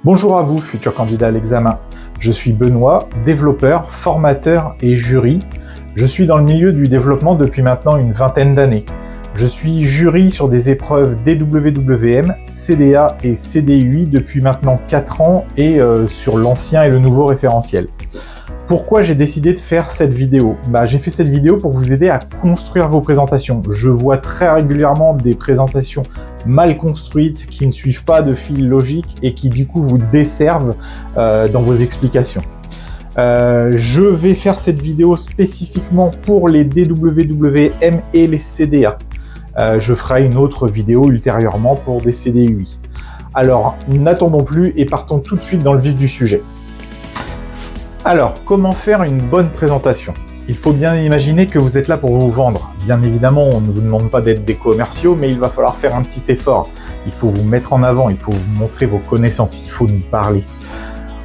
Bonjour à vous, futurs candidats à l'examen. Je suis Benoît, développeur, formateur et jury. Je suis dans le milieu du développement depuis maintenant une vingtaine d'années. Je suis jury sur des épreuves DWWM, CDA et CDUI depuis maintenant 4 ans et sur l'ancien et le nouveau référentiel. Pourquoi j'ai décidé de faire cette vidéo? J'ai fait cette vidéo pour vous aider à construire vos présentations. Je vois très régulièrement des présentations mal construites, qui ne suivent pas de fil logique et qui du coup vous desservent dans vos explications. Je vais faire cette vidéo spécifiquement pour les DWWM et les CDA. Je ferai une autre vidéo ultérieurement pour des CDUI. Alors, n'attendons plus et partons tout de suite dans le vif du sujet. Alors, comment faire une bonne présentation? Il faut bien imaginer que vous êtes là pour vous vendre. Bien évidemment, on ne vous demande pas d'être des commerciaux, mais il va falloir faire un petit effort. Il faut vous mettre en avant, il faut vous montrer vos connaissances, il faut nous parler.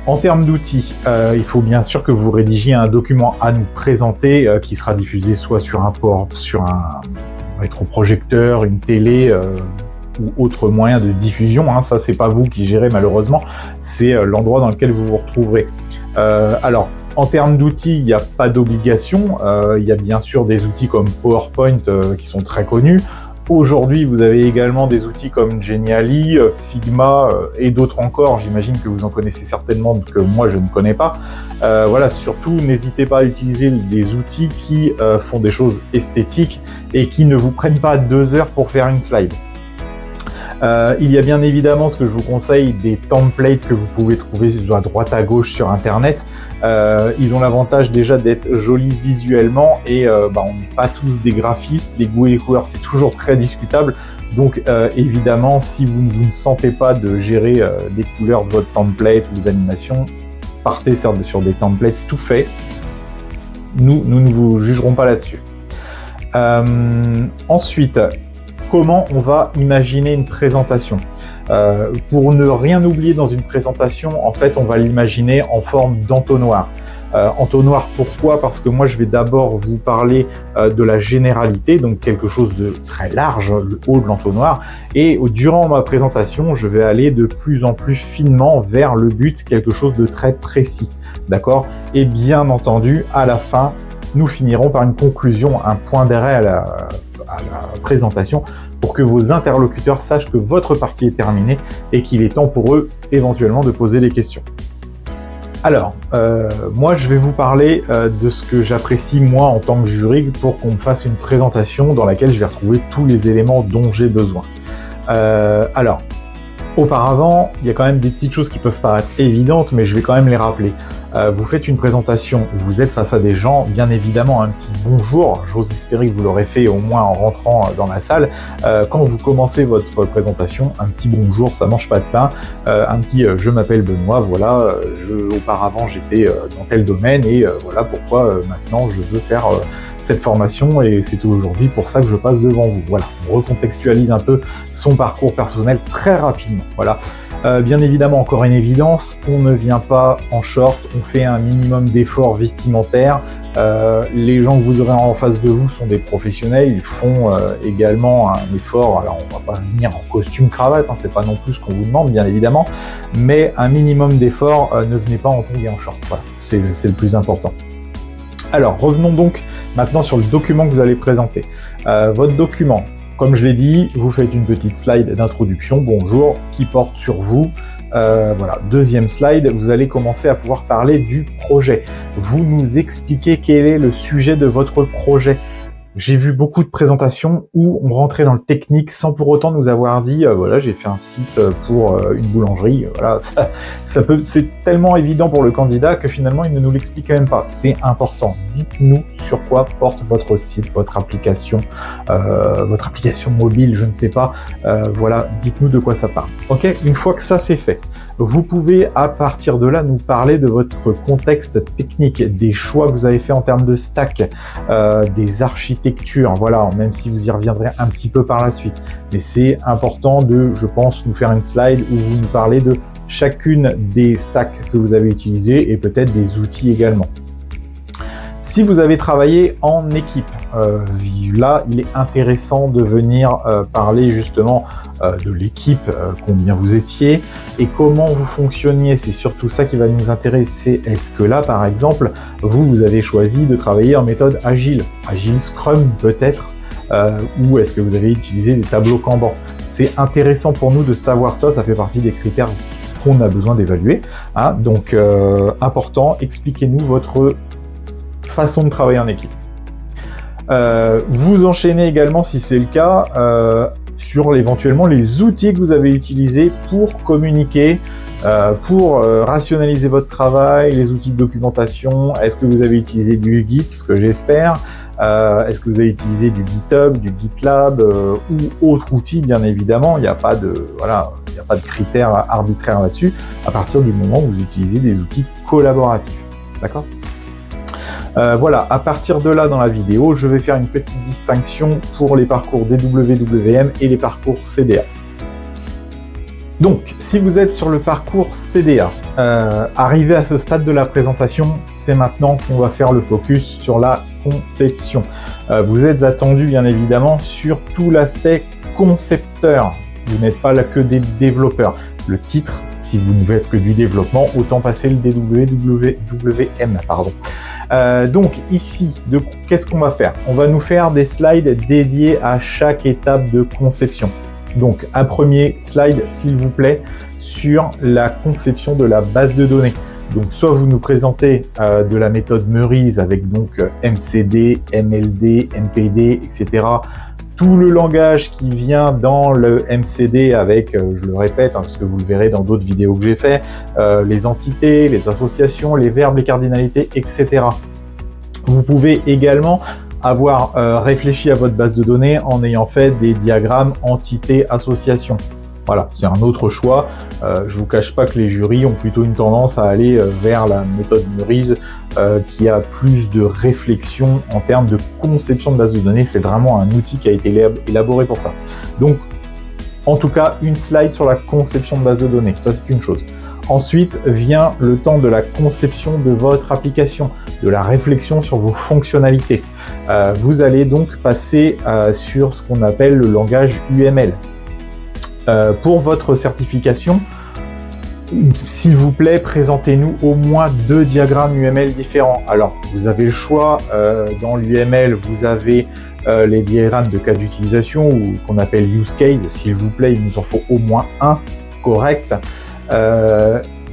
En termes d'outils, il faut bien sûr que vous rédigiez un document à nous présenter qui sera diffusé soit sur un port, sur un rétroprojecteur, une télé ou autre moyen de diffusion. Ça, c'est pas vous qui gérez malheureusement, c'est l'endroit dans lequel vous vous retrouverez. Alors, en termes d'outils, il n'y a pas d'obligation. Il y a bien sûr des outils comme PowerPoint qui sont très connus. Aujourd'hui, vous avez également des outils comme Genially, Figma et d'autres encore. J'imagine que vous en connaissez certainement, que moi je ne connais pas. Voilà, surtout, n'hésitez pas à utiliser des outils qui font des choses esthétiques et qui ne vous prennent pas 2 heures pour faire une slide. Il y a bien évidemment ce que je vous conseille, des templates que vous pouvez trouver à droite à gauche sur internet. Ils ont l'avantage déjà d'être jolis visuellement et on n'est pas tous des graphistes, les goûts et les couleurs c'est toujours très discutable. Donc évidemment, si vous ne sentez pas de gérer les couleurs de votre template ou des animations, partez sur des templates tout faits. Nous ne vous jugerons pas là-dessus. Ensuite, comment on va imaginer une présentation? Pour ne rien oublier dans une présentation, en fait, on va l'imaginer en forme d'entonnoir. Entonnoir, pourquoi? Parce que moi, je vais d'abord vous parler de la généralité, donc quelque chose de très large, le haut de l'entonnoir, et durant ma présentation, je vais aller de plus en plus finement vers le but, quelque chose de très précis, d'accord? Et bien entendu, à la fin, nous finirons par une conclusion, un point d'arrêt à la présentation pour que vos interlocuteurs sachent que votre partie est terminée et qu'il est temps pour eux éventuellement de poser des questions. Alors, moi je vais vous parler de ce que j'apprécie moi en tant que jury pour qu'on me fasse une présentation dans laquelle je vais retrouver tous les éléments dont j'ai besoin. Alors, auparavant, il y a quand même des petites choses qui peuvent paraître évidentes, mais je vais quand même les rappeler. Vous faites une présentation, vous êtes face à des gens, bien évidemment un petit bonjour, j'ose espérer que vous l'aurez fait au moins en rentrant dans la salle. Quand vous commencez votre présentation, un petit bonjour, ça mange pas de pain, un petit je m'appelle Benoît, voilà, auparavant j'étais dans tel domaine et voilà pourquoi maintenant je veux faire cette formation et c'est aujourd'hui pour ça que je passe devant vous. Voilà, on recontextualise un peu son parcours personnel très rapidement, voilà. Bien évidemment, encore une évidence, on ne vient pas en short, on fait un minimum d'efforts vestimentaires. Les gens que vous aurez en face de vous sont des professionnels, ils font également un effort. Alors, on va pas venir en costume cravate, c'est pas non plus ce qu'on vous demande, bien évidemment, mais un minimum d'efforts, ne venez pas en tongs et en short. Voilà, c'est le plus important. Alors, revenons donc maintenant sur le document que vous allez présenter. Votre document. Comme je l'ai dit, vous faites une petite slide d'introduction, bonjour, qui porte sur vous. Voilà, deuxième slide, vous allez commencer à pouvoir parler du projet. Vous nous expliquez quel est le sujet de votre projet. J'ai vu beaucoup de présentations où on rentrait dans le technique sans pour autant nous avoir dit voilà, j'ai fait un site pour une boulangerie. Voilà, c'est tellement évident pour le candidat que finalement il ne nous l'explique quand même pas. C'est important. Dites-nous sur quoi porte votre site, votre application mobile, je ne sais pas. Voilà, dites-nous de quoi ça parle. Ok, une fois que ça c'est fait, vous pouvez à partir de là nous parler de votre contexte technique, des choix que vous avez fait en termes de stack, des architectures, voilà, même si vous y reviendrez un petit peu par la suite. Mais c'est important de, je pense, nous faire une slide où vous nous parlez de chacune des stacks que vous avez utilisées et peut-être des outils également. Si vous avez travaillé en équipe, là, il est intéressant de venir parler justement de l'équipe, combien vous étiez et comment vous fonctionniez. C'est surtout ça qui va nous intéresser. Est-ce que là, par exemple, vous avez choisi de travailler en méthode agile, agile Scrum peut-être, ou est-ce que vous avez utilisé des tableaux Kanban? C'est intéressant pour nous de savoir ça, ça fait partie des critères qu'on a besoin d'évaluer. Hein. Donc, important, expliquez-nous votre façon de travailler en équipe. Vous enchaînez également, si c'est le cas, sur éventuellement les outils que vous avez utilisés pour communiquer, pour rationaliser votre travail, les outils de documentation. Est-ce que vous avez utilisé du Git, ce que j'espère, est-ce que vous avez utilisé du GitHub, du GitLab ou autre outil, bien évidemment. Il n'y a pas de, voilà, il n'y a pas de critères arbitraires là-dessus, à partir du moment où vous utilisez des outils collaboratifs. D'accord ? Voilà, à partir de là dans la vidéo, je vais faire une petite distinction pour les parcours DWWM et les parcours CDA. Donc, si vous êtes sur le parcours CDA, arrivé à ce stade de la présentation, c'est maintenant qu'on va faire le focus sur la conception. Vous êtes attendu bien évidemment sur tout l'aspect concepteur. Vous n'êtes pas là que des développeurs. Le titre, si vous ne faites que du développement, autant passer le DWWM, pardon. Donc ici, qu'est-ce qu'on va faire? On va nous faire des slides dédiés à chaque étape de conception. Donc un premier slide, s'il vous plaît, sur la conception de la base de données. Donc soit vous nous présentez de la méthode Meurize avec donc MCD, MLD, MPD, etc. Tout le langage qui vient dans le MCD avec, je le répète, hein, parce que vous le verrez dans d'autres vidéos que j'ai fait, les entités, les associations, les verbes, les cardinalités, etc. Vous pouvez également avoir réfléchi à votre base de données en ayant fait des diagrammes entité-association. Voilà, c'est un autre choix. Je vous cache pas que les jurys ont plutôt une tendance à aller vers la méthode Meurize qui a plus de réflexion en termes de conception de base de données. C'est vraiment un outil qui a été élaboré pour ça. Donc, en tout cas, une slide sur la conception de base de données, ça c'est une chose. Ensuite vient le temps de la conception de votre application, de la réflexion sur vos fonctionnalités. Vous allez donc passer sur ce qu'on appelle le langage UML. Pour votre certification, s'il vous plaît, présentez-nous au moins 2 diagrammes UML différents. Alors, vous avez le choix, dans l'UML, vous avez les diagrammes de cas d'utilisation ou qu'on appelle use case. S'il vous plaît, il nous en faut au moins un correct.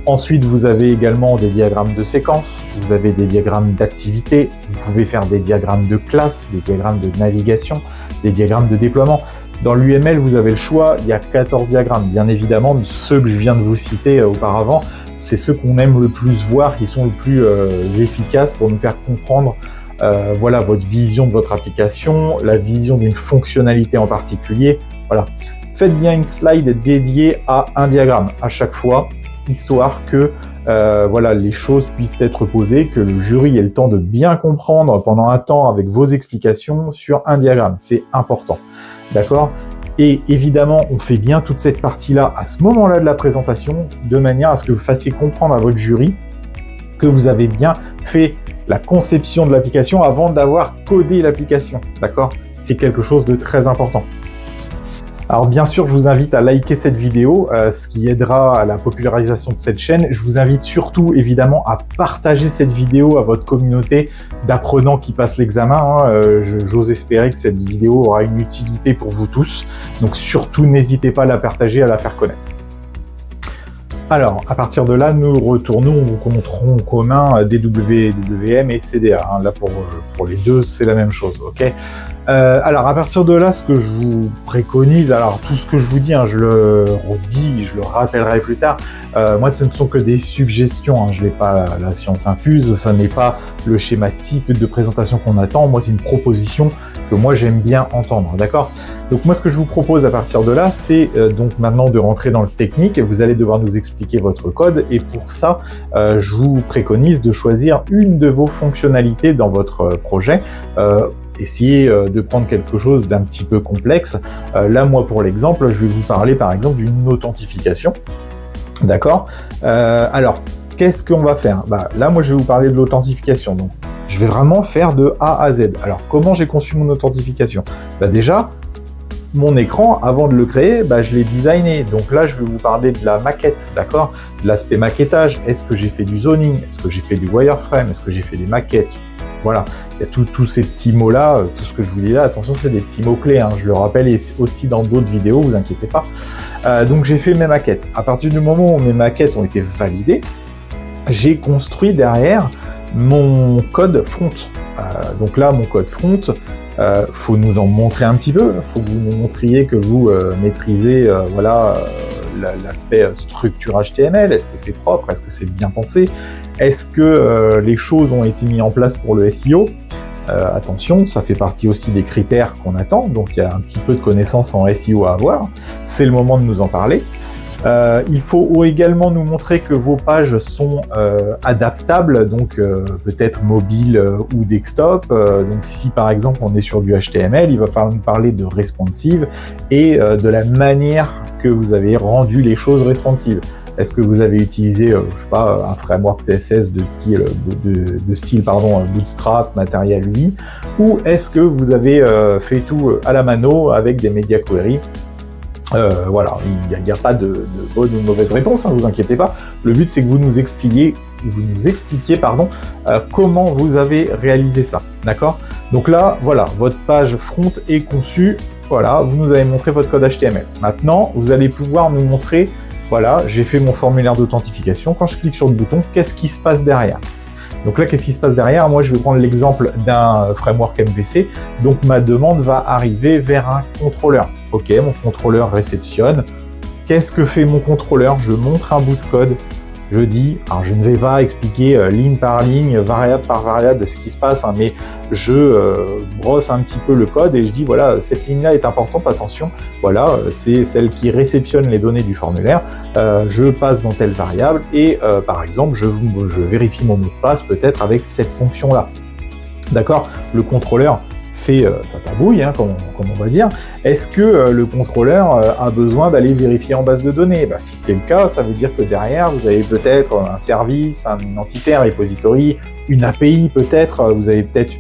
Ensuite, vous avez également des diagrammes de séquence, vous avez des diagrammes d'activité, vous pouvez faire des diagrammes de classe, des diagrammes de navigation, des diagrammes de déploiement. Dans l'UML, vous avez le choix, il y a 14 diagrammes. Bien évidemment, ceux que je viens de vous citer auparavant, c'est ceux qu'on aime le plus voir, qui sont le plus efficaces pour nous faire comprendre voilà, votre vision de votre application, la vision d'une fonctionnalité en particulier. Voilà. Faites bien une slide dédiée à un diagramme à chaque fois, histoire que voilà, les choses puissent être posées, que le jury ait le temps de bien comprendre pendant un temps avec vos explications sur un diagramme. C'est important. D'accord? Et évidemment, on fait bien toute cette partie-là à ce moment-là de la présentation, de manière à ce que vous fassiez comprendre à votre jury que vous avez bien fait la conception de l'application avant d'avoir codé l'application. D'accord? C'est quelque chose de très important. Alors bien sûr, je vous invite à liker cette vidéo, ce qui aidera à la popularisation de cette chaîne. Je vous invite surtout, évidemment, à partager cette vidéo à votre communauté d'apprenants qui passent l'examen. J'ose espérer que cette vidéo aura une utilité pour vous tous. Donc surtout, n'hésitez pas à la partager, à la faire connaître. Alors, à partir de là, nous retournons au tronc commun DWWM et CDA. Là, pour les deux, c'est la même chose, ok? Alors, à partir de là, ce que je vous préconise, alors tout ce que je vous dis, je le redis, je le rappellerai plus tard, moi, ce ne sont que des suggestions, je n'ai pas la science infuse, ça n'est pas le schéma type de présentation qu'on attend, moi, c'est une proposition que moi, j'aime bien entendre, d'accord? Donc, moi, ce que je vous propose à partir de là, c'est donc maintenant de rentrer dans le technique, vous allez devoir nous expliquer votre code, et pour ça, je vous préconise de choisir une de vos fonctionnalités dans votre projet, essayez de prendre quelque chose d'un petit peu complexe. Là, moi, pour l'exemple, je vais vous parler, par exemple, d'une authentification. D'accord? Alors, qu'est-ce qu'on va faire? Là, moi, je vais vous parler de l'authentification. Donc, Je vais vraiment faire de A à Z. Alors, comment j'ai conçu mon authentification? Déjà, mon écran, avant de le créer, je l'ai designé. Donc là, je vais vous parler de la maquette, d'accord? De l'aspect maquettage. Est-ce que j'ai fait du zoning? Est-ce que j'ai fait du wireframe? Est-ce que j'ai fait des maquettes? Voilà, il y a tous ces petits mots-là, tout ce que je vous dis là, attention, c'est des petits mots-clés, hein, je le rappelle aussi dans d'autres vidéos, vous inquiétez pas. Donc j'ai fait mes maquettes. À partir du moment où mes maquettes ont été validées, j'ai construit derrière mon code front. Donc là, mon code front, faut nous en montrer un petit peu, faut que vous nous montriez que vous maîtrisez l'aspect structure HTML. Est-ce que c'est propre? Est-ce que c'est bien pensé? Est-ce que les choses ont été mises en place pour le SEO? Attention, ça fait partie aussi des critères qu'on attend, donc il y a un petit peu de connaissances en SEO à avoir. C'est le moment de nous en parler. Il faut également nous montrer que vos pages sont adaptables, donc peut-être mobile ou desktop. Donc si par exemple on est sur du HTML, il va falloir nous parler de responsive et de la manière que vous avez rendu les choses responsives. Est-ce que vous avez utilisé, je sais pas, un framework CSS de style Bootstrap, Material UI, ou est-ce que vous avez fait tout à la mano avec des media query? Voilà, il n'y a pas de bonne ou de mauvaise réponse, hein, vous inquiétez pas. Le but, c'est que vous nous expliquiez comment vous avez réalisé ça, d'accord? Donc là, voilà, votre page front est conçue. Voilà, vous nous avez montré votre code HTML. Maintenant, vous allez pouvoir nous montrer, voilà, j'ai fait mon formulaire d'authentification. Quand je clique sur le bouton, qu'est-ce qui se passe derrière? Donc là, qu'est-ce qui se passe derrière? Moi, je vais prendre l'exemple d'un framework MVC. Donc, ma demande va arriver vers un contrôleur. Ok, mon contrôleur réceptionne. Qu'est-ce que fait mon contrôleur? Je montre un bout de code. Je dis, alors je ne vais pas expliquer ligne par ligne, variable par variable ce qui se passe, hein, mais je brosse un petit peu le code et je dis, voilà, cette ligne-là est importante, attention, voilà, c'est celle qui réceptionne les données du formulaire, je passe dans telle variable et par exemple, je vérifie mon mot de passe peut-être avec cette fonction-là. D'accord? Le contrôleur fait sa tabouille, hein, comme on va dire. Est-ce que le contrôleur a besoin d'aller vérifier en base de données? Si c'est le cas, ça veut dire que derrière, vous avez peut-être un service, une entité, un repository, une API peut-être, vous avez peut-être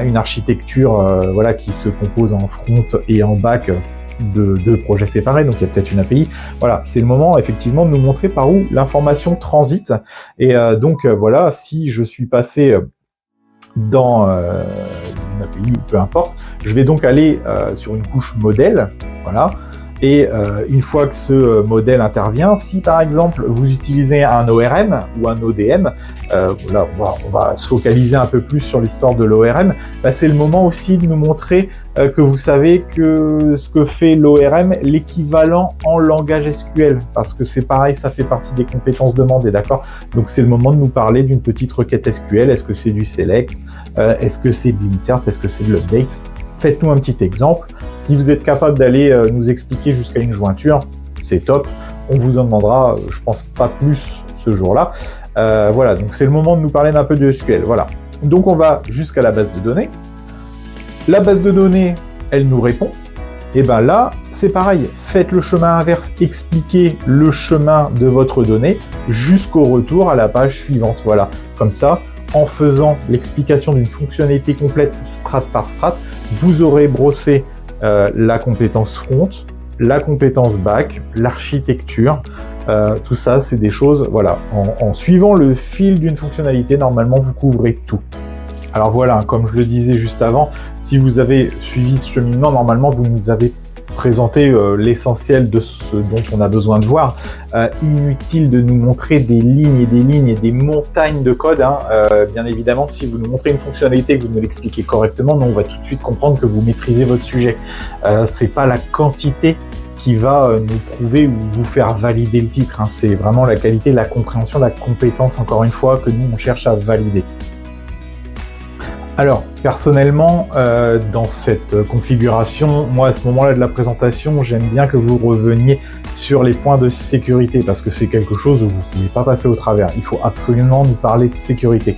une architecture voilà, qui se compose en front et en back de deux projets séparés, donc il y a peut-être une API. Voilà, c'est le moment effectivement de nous montrer par où l'information transite. Et donc voilà, si je suis passé dans une API ou peu importe, je vais donc aller sur une couche modèle, voilà, et une fois que ce modèle intervient, si par exemple vous utilisez un ORM ou un ODM, là on va se focaliser un peu plus sur l'histoire de l'ORM, c'est le moment aussi de nous montrer que vous savez que ce que fait l'ORM, l'équivalent en langage SQL, parce que c'est pareil, ça fait partie des compétences demandées, d'accord? Donc c'est le moment de nous parler d'une petite requête SQL. Est-ce que c'est du select? Est-ce que c'est de l'insert? Est-ce que c'est de l'update? Faites-nous un petit exemple. Si vous êtes capable d'aller nous expliquer jusqu'à une jointure, c'est top. On vous en demandera, je pense, pas plus ce jour-là. Voilà, donc c'est le moment de nous parler d'un peu de SQL. Voilà. Donc on va jusqu'à la base de données. La base de données, elle nous répond. Et bien là, c'est pareil. Faites le chemin inverse, expliquez le chemin de votre donnée jusqu'au retour à la page suivante. Voilà, comme ça, en faisant l'explication d'une fonctionnalité complète strat par strat, vous aurez brossé la compétence front, la compétence back, l'architecture. Tout ça, c'est des choses, voilà, en suivant le fil d'une fonctionnalité, normalement, vous couvrez tout. Alors voilà, comme je le disais juste avant, si vous avez suivi ce cheminement, normalement, vous nous avez présenté l'essentiel de ce dont on a besoin de voir. Inutile de nous montrer des lignes et des lignes et des montagnes de code. Hein. Bien évidemment, si vous nous montrez une fonctionnalité, que vous nous l'expliquez correctement, nous, on va tout de suite comprendre que vous maîtrisez votre sujet. C'est pas la quantité qui va nous prouver ou vous faire valider le titre. Hein. C'est vraiment la qualité, la compréhension, la compétence, encore une fois, que nous, on cherche à valider. Alors, personnellement, dans cette configuration, moi, à ce moment-là de la présentation, j'aime bien que vous reveniez sur les points de sécurité, parce que c'est quelque chose où vous ne pouvez pas passer au travers. Il faut absolument nous parler de sécurité.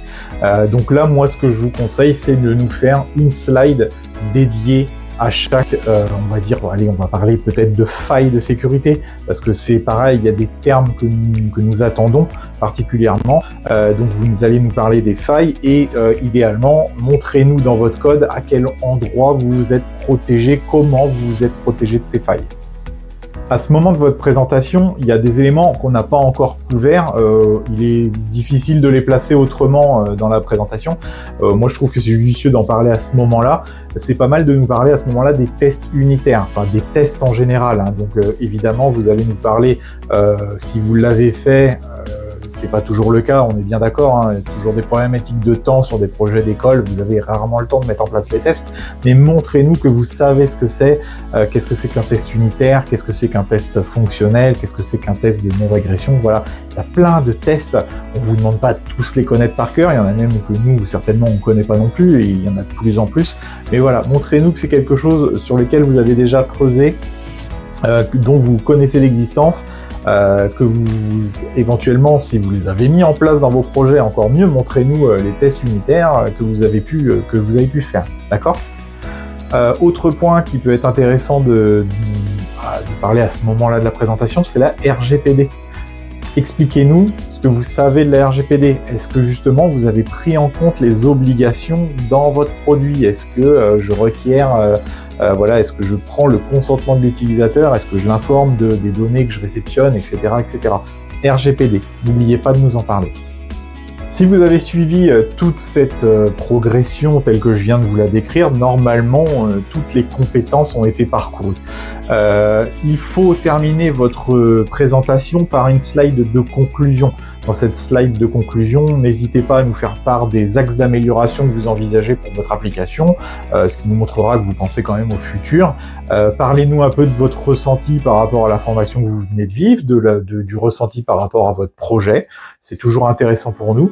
Donc là, moi, ce que je vous conseille, c'est de nous faire une slide dédiée à chaque, on va dire, allez, on va parler peut-être de failles de sécurité, parce que c'est pareil, il y a des termes que nous attendons particulièrement. Donc vous allez nous parler des failles et idéalement, montrez-nous dans votre code à quel endroit vous vous êtes protégé, comment vous vous êtes protégé de ces failles. À ce moment de votre présentation, il y a des éléments qu'on n'a pas encore couverts. Il est difficile de les placer autrement dans la présentation. Moi, je trouve que c'est judicieux d'en parler à ce moment-là. C'est pas mal de nous parler à ce moment-là des tests unitaires, enfin des tests en général. Hein. Donc, évidemment, vous allez nous parler, si vous l'avez fait, c'est pas toujours le cas, on est bien d'accord, hein, il y a toujours des problématiques de temps sur des projets d'école, vous avez rarement le temps de mettre en place les tests, mais montrez-nous que vous savez ce que c'est, qu'est-ce que c'est qu'un test unitaire, qu'est-ce que c'est qu'un test fonctionnel, qu'est-ce que c'est qu'un test de non-régression, voilà, il y a plein de tests, on vous demande pas de tous les connaître par cœur, il y en a même que nous, certainement, on connaît pas non plus, et il y en a de plus en plus, mais voilà, montrez-nous que c'est quelque chose sur lequel vous avez déjà creusé, dont vous connaissez l'existence, que vous, éventuellement, si vous les avez mis en place dans vos projets, encore mieux, montrez-nous les tests unitaires que vous avez pu faire, d'accord ? Autre point qui peut être intéressant de parler à ce moment-là de la présentation, c'est la RGPD. Expliquez-nous ce que vous savez de la RGPD. Est-ce que justement vous avez pris en compte les obligations dans votre produit? Est-ce que je requiers, voilà, est-ce que je prends le consentement de l'utilisateur? Est-ce que je l'informe des données que je réceptionne, etc., etc. RGPD, n'oubliez pas de nous en parler. Si vous avez suivi toute cette progression telle que je viens de vous la décrire, normalement, toutes les compétences ont été parcourues. Il faut terminer votre présentation par une slide de conclusion. Dans cette slide de conclusion, n'hésitez pas à nous faire part des axes d'amélioration que vous envisagez pour votre application, ce qui nous montrera que vous pensez quand même au futur. Parlez-nous un peu de votre ressenti par rapport à la formation que vous venez de vivre, du ressenti par rapport à votre projet. C'est toujours intéressant pour nous.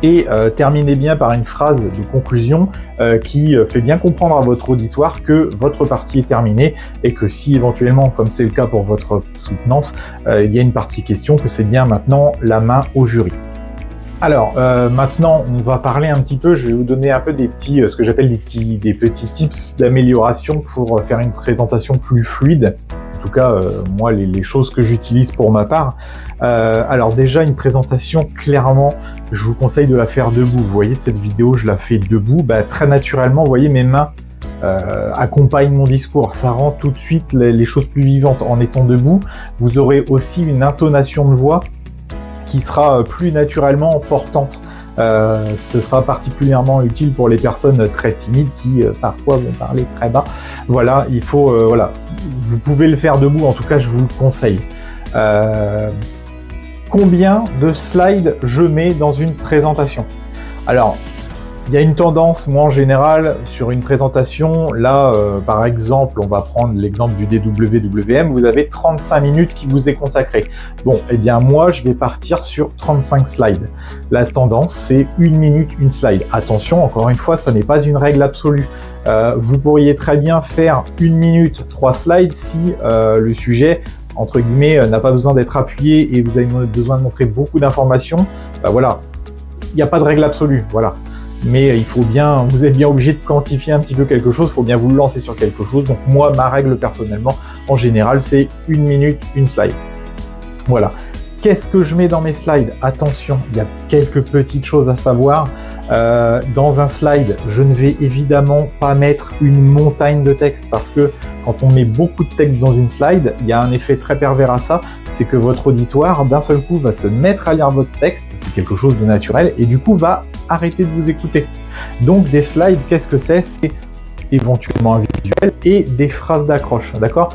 Et terminez bien par une phrase de conclusion qui fait bien comprendre à votre auditoire que votre partie est terminée et que si éventuellement, comme c'est le cas pour votre soutenance, il y a une partie question, que c'est bien maintenant la main au jury. Alors, maintenant, on va parler un petit peu, je vais vous donner un peu des petits, ce que j'appelle des petits tips d'amélioration pour faire une présentation plus fluide. En tout cas, moi, les choses que j'utilise pour ma part. Alors déjà, une présentation, clairement, je vous conseille de la faire debout. Vous voyez, cette vidéo, je la fais debout. Très naturellement, vous voyez, mes mains accompagnent mon discours. Ça rend tout de suite les choses plus vivantes. En étant debout, vous aurez aussi une intonation de voix qui sera plus naturellement portante. Ce sera particulièrement utile pour les personnes très timides qui parfois vont parler très bas. Voilà, il faut, voilà, vous pouvez le faire debout, en tout cas je vous le conseille. Combien de slides je mets dans une présentation? Alors, il y a une tendance, moi en général, sur une présentation, là, par exemple, on va prendre l'exemple du DWWM, vous avez 35 minutes qui vous est consacré. Bon, eh bien moi, je vais partir sur 35 slides. La tendance, c'est 1 minute, une slide. Attention, encore une fois, ça n'est pas une règle absolue. Vous pourriez très bien faire 1 minute, 3 slides si le sujet, entre guillemets, n'a pas besoin d'être appuyé et vous avez besoin de montrer beaucoup d'informations. Voilà, il n'y a pas de règle absolue, voilà. Mais il faut bien, vous êtes bien obligé de quantifier un petit peu quelque chose, il faut bien vous lancer sur quelque chose. Donc moi, ma règle personnellement, en général, c'est 1 minute, une slide. Voilà. Qu'est-ce que je mets dans mes slides? Attention, il y a quelques petites choses à savoir. Dans un slide, je ne vais évidemment pas mettre une montagne de texte parce que quand on met beaucoup de texte dans une slide, il y a un effet très pervers à ça, c'est que votre auditoire, d'un seul coup, va se mettre à lire votre texte, c'est quelque chose de naturel, et du coup va arrêter de vous écouter. Donc des slides, qu'est-ce que c'est? C'est éventuellement un visuel et des phrases d'accroche, d'accord?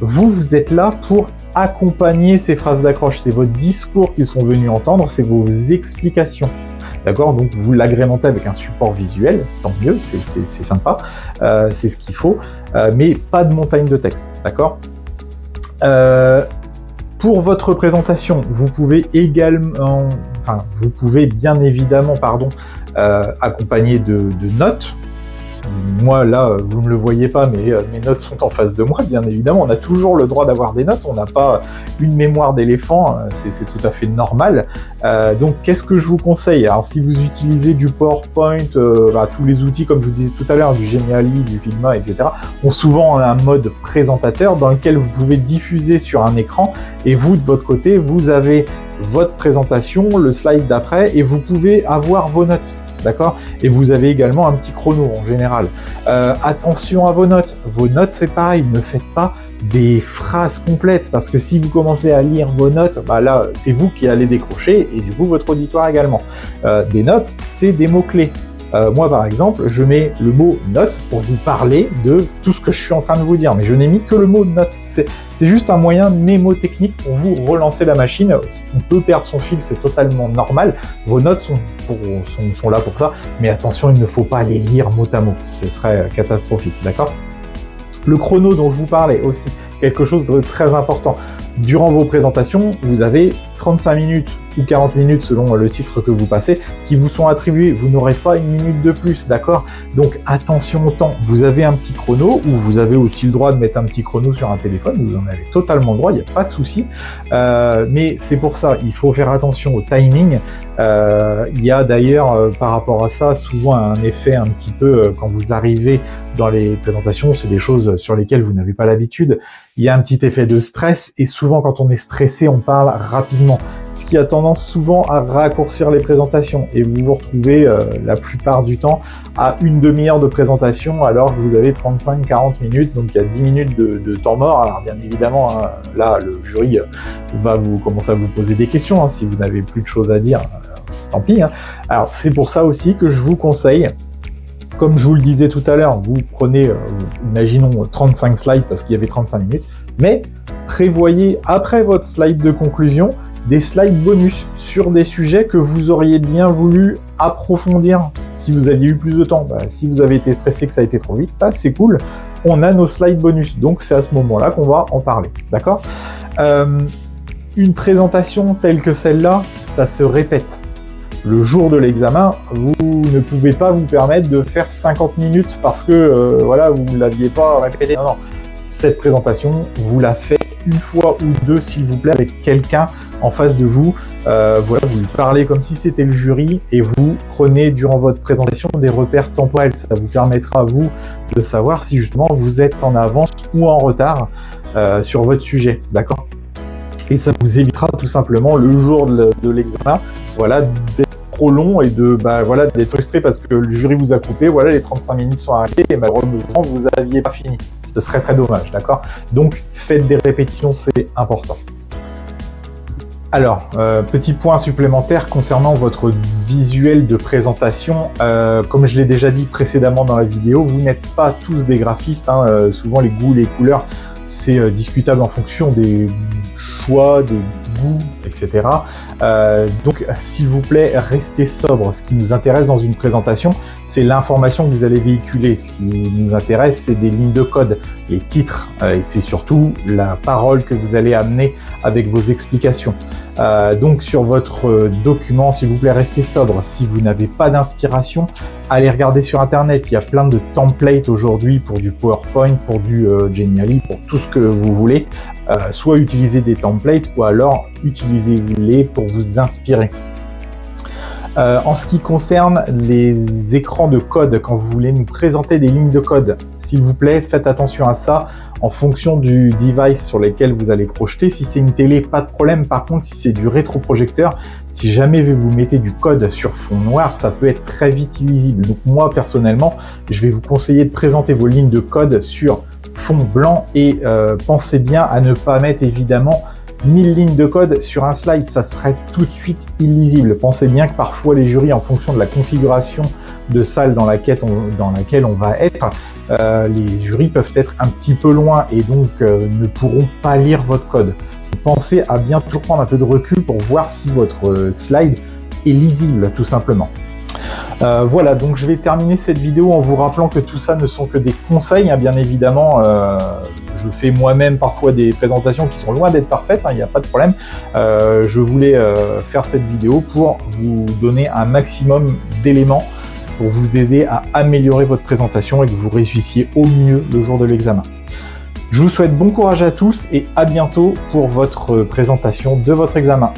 Vous êtes là pour accompagner ces phrases d'accroche, c'est votre discours qu'ils sont venus entendre, c'est vos explications. D'accord, donc vous l'agrémentez avec un support visuel, tant mieux, c'est sympa, c'est ce qu'il faut, mais pas de montagne de texte, d'accord. Pour votre présentation, vous pouvez également, vous pouvez bien évidemment, accompagner de notes. Moi, là, vous ne le voyez pas, mais mes notes sont en face de moi, bien évidemment. On a toujours le droit d'avoir des notes, on n'a pas une mémoire d'éléphant, c'est tout à fait normal. Donc, qu'est-ce que je vous conseille? Alors, si vous utilisez du PowerPoint, tous les outils, comme je vous disais tout à l'heure, du Geniali, du Figma, etc., ont souvent un mode présentateur dans lequel vous pouvez diffuser sur un écran, et vous, de votre côté, vous avez votre présentation, le slide d'après, et vous pouvez avoir vos notes. D'accord? Et vous avez également un petit chrono en général. Attention à vos notes. Vos notes, c'est pareil, ne faites pas des phrases complètes, parce que si vous commencez à lire vos notes, là, c'est vous qui allez décrocher, et du coup, votre auditoire également. Des notes, c'est des mots-clés. Moi, par exemple, je mets le mot « note » pour vous parler de tout ce que je suis en train de vous dire, mais je n'ai mis que le mot « note ». C'est juste un moyen mnémotechnique pour vous relancer la machine. On peut perdre son fil, c'est totalement normal. Vos notes sont là pour ça, mais attention, il ne faut pas les lire mot à mot. Ce serait catastrophique, d'accord? Le chrono dont je vous parlais aussi, quelque chose de très important. Durant vos présentations, vous avez 35 minutes ou 40 minutes selon le titre que vous passez qui vous sont attribués. Vous n'aurez pas une minute de plus, d'accord? Donc attention au temps. Vous avez un petit chrono, ou vous avez aussi le droit de mettre un petit chrono sur un téléphone. Vous en avez totalement le droit, il n'y a pas de souci. Mais c'est pour ça, il faut faire attention au timing. Il y a d'ailleurs, par rapport à ça, souvent un effet un petit peu, quand vous arrivez dans les présentations, c'est des choses sur lesquelles vous n'avez pas l'habitude. Il y a un petit effet de stress, et souvent quand on est stressé, on parle rapidement, ce qui a tendance souvent à raccourcir les présentations, et vous vous retrouvez la plupart du temps à une demi-heure de présentation alors que vous avez 35-40 minutes, donc il y a 10 minutes de temps mort. Alors bien évidemment, là le jury va commencer à vous poser des questions, si vous n'avez plus de choses à dire, tant pis. Alors c'est pour ça aussi que je vous conseille, comme je vous le disais tout à l'heure, vous prenez, imaginons 35 slides parce qu'il y avait 35 minutes, mais prévoyez après votre slide de conclusion des slides bonus sur des sujets que vous auriez bien voulu approfondir si vous aviez eu plus de temps. Si vous avez été stressé, que ça a été trop vite, c'est cool, on a nos slides bonus, donc c'est à ce moment-là qu'on va en parler, d'accord? Une présentation telle que celle-là, ça se répète. Le jour de l'examen, vous ne pouvez pas vous permettre de faire 50 minutes parce que vous ne l'aviez pas répété. Non, non. Cette présentation, vous la faites une fois ou deux, s'il vous plaît, avec quelqu'un en face de vous. Vous lui parlez comme si c'était le jury, et vous prenez durant votre présentation des repères temporels. Ça vous permettra, vous, de savoir si justement vous êtes en avance ou en retard sur votre sujet. D'accord? Et ça vous évitera tout simplement le jour de l'examen, d'être trop long et d'être frustré parce que le jury vous a coupé, les 35 minutes sont arrivées et malheureusement vous n'aviez pas fini. Ce serait très dommage, d'accord? Donc faites des répétitions, c'est important. Alors, petit point supplémentaire concernant votre visuel de présentation. Comme je l'ai déjà dit précédemment dans la vidéo, vous n'êtes pas tous des graphistes. Souvent les goûts, les couleurs, c'est discutable en fonction des choix, des goûts, etc. Donc, s'il vous plaît, restez sobre. Ce qui nous intéresse dans une présentation, c'est l'information que vous allez véhiculer. Ce qui nous intéresse, c'est des lignes de code, les titres, et c'est surtout la parole que vous allez amener avec vos explications. Donc, sur votre document, s'il vous plaît, restez sobre. Si vous n'avez pas d'inspiration, allez regarder sur Internet. Il y a plein de templates aujourd'hui pour du PowerPoint, pour du Geniali, pour tout ce que vous voulez. Soit utiliser des templates, ou alors utilisez-les pour vous inspirer. En ce qui concerne les écrans de code, quand vous voulez nous présenter des lignes de code, s'il vous plaît, faites attention à ça en fonction du device sur lequel vous allez projeter. Si c'est une télé, pas de problème. Par contre, si c'est du rétroprojecteur, si jamais vous mettez du code sur fond noir, ça peut être très vite illisible. Donc moi, personnellement, je vais vous conseiller de présenter vos lignes de code sur fond blanc, et pensez bien à ne pas mettre évidemment 1000 lignes de code sur un slide, ça serait tout de suite illisible. Pensez bien que parfois les jurys, en fonction de la configuration de salle dans laquelle on va être, les jurys peuvent être un petit peu loin et donc ne pourront pas lire votre code. Pensez à bien toujours prendre un peu de recul pour voir si votre slide est lisible, tout simplement. Voilà, donc je vais terminer cette vidéo en vous rappelant que tout ça ne sont que des conseils, bien évidemment. Je fais moi-même parfois des présentations qui sont loin d'être parfaites, il n'y a pas de problème. Je voulais faire cette vidéo pour vous donner un maximum d'éléments pour vous aider à améliorer votre présentation et que vous réussissiez au mieux le jour de l'examen. Je vous souhaite bon courage à tous et à bientôt pour votre présentation de votre examen.